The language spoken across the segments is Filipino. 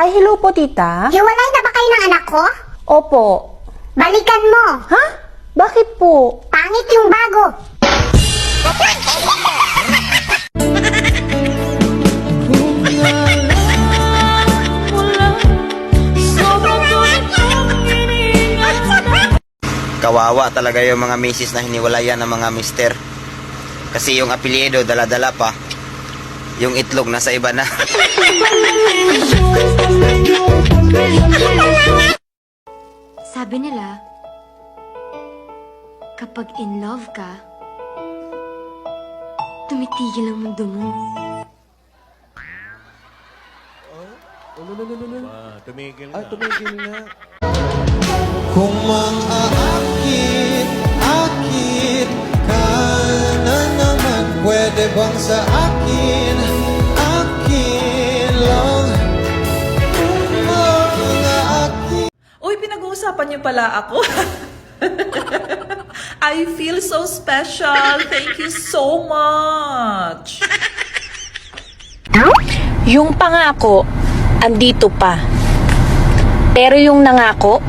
Ay, hello po, tita. Hiwalay na ba kayo ng anak ko? Opo. Balikan mo. Ha? Bakit po? Pangit yung bago. Kawawa talaga yung mga misis na hiniwalayan ng mga mister. Kasi yung apelyido dala-dala pa. Yung itlog nasa iba na. Sabi nila, kapag in love ka, tumitigil ang mundo mo. Tumigil na. Tumigil na. Kung mang-aakit ka na naman, pwede bang sa akin lang mang-aakit? Uy, pinag-uusapan niyo pala ako. I feel so special. Thank you so much. Yung pangako, andito pa. Pero yung nangako,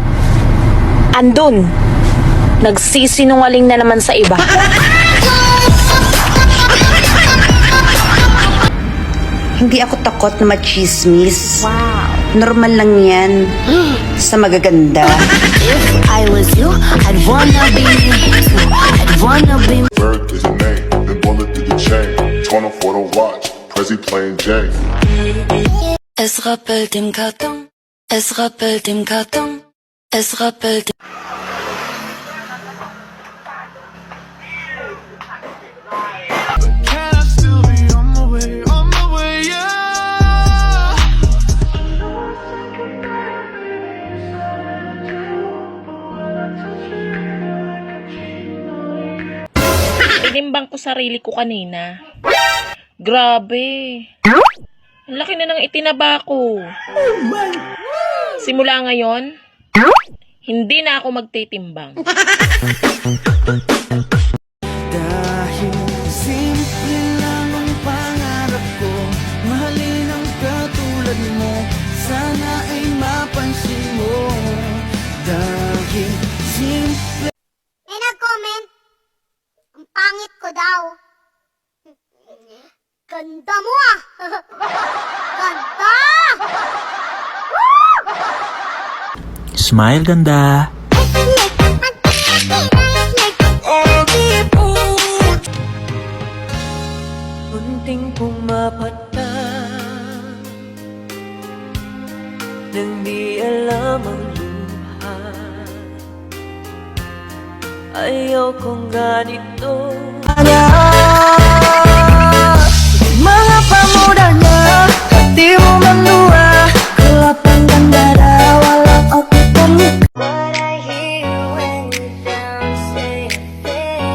andun. Nagsisinungaling na naman sa iba. Hindi ako takot na machismis. Wow. Normal lang yan sa magaganda. If I was you, I'd wanna be Bird is a name, then bullet to the chain. Toner for the watch, Prezi plain Jane. Es rappelt im Karton, es rappelt im Karton, es rappelt. Tinimbang ko sarili ko kanina. Grabe. Ang laki na ng itinaba ko. Simula ngayon, hindi na ako magtitimbang. Dahil simple lang ang pangarap ko, mahalin ang katulad mo, sana ay mapansin mo. Dahil simple. May nag-comment. Ang pangit ko daw. Ganda mo ah. Ganda! Smile, ganda. Munting pumapat na nang di alam ang luha. Ayaw kong ganito. Mga pamudanya, di mo manduwa. Kelapang ganda daw, walang aku pamuk. What I hear when you don't say a thing.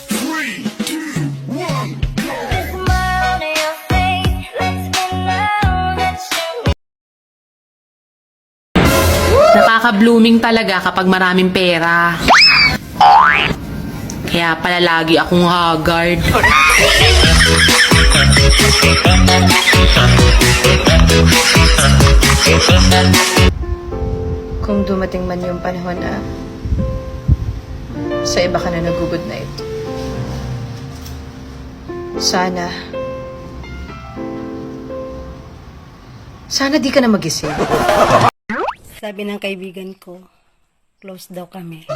3, 2, 1, go! Smile on your face, lets me know that you. Nakaka-blooming talaga kapag maraming pera. Kaya pala lagi akong haggard. Kung dumating man yung panahon na sa iba ka na nag-good night. Sana di ka na magising. Sabi ng kaibigan ko, close daw kami.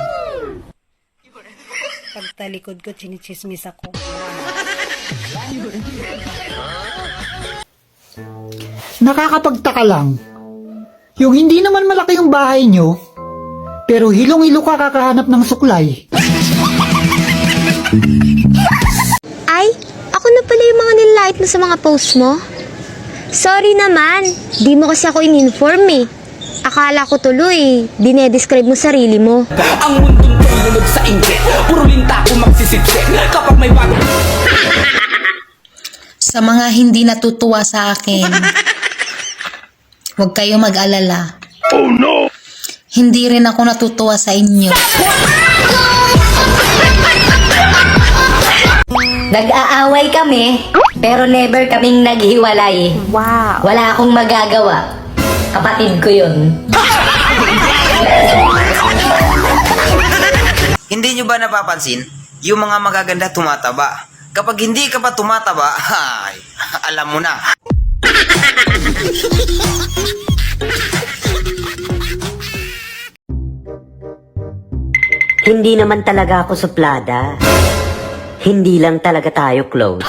Pagtalikod ko, chinichismis ako. Nakakapagtaka lang. Yung hindi naman malaki yung bahay nyo, pero hilong-hilo ka kakahanap ng suklay. Ay, ako na pala yung mga nilike mo sa mga post mo. Sorry naman, di mo kasi ako in-inform eh. Akala ko tuloy, dinedescribe mo sarili mo. Ang mundong tulunod sa inggit, puro linta ko magsisipsip kapag may bago. Sa mga hindi natutuwa sa akin, huwag kayo mag-alala. Oh no! Hindi rin ako natutuwa sa inyo. Nag-aaway kami, pero never kaming naghiwalay. Wow. Wala akong magagawa. Kapatid ko yun. Hindi nyo ba napapansin? Yung mga magaganda tumataba. Kapag hindi ka pa tumataba, ay, alam mo na. Hindi naman talaga ako suplada. Hindi lang talaga tayo close.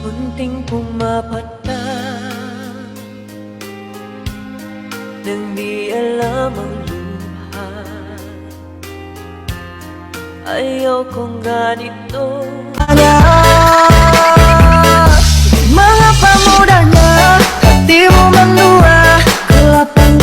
Munting pumapat na nang di alam ang luha. Ayaw kong ganito. Mga pamura na di mo magluha. Kalapang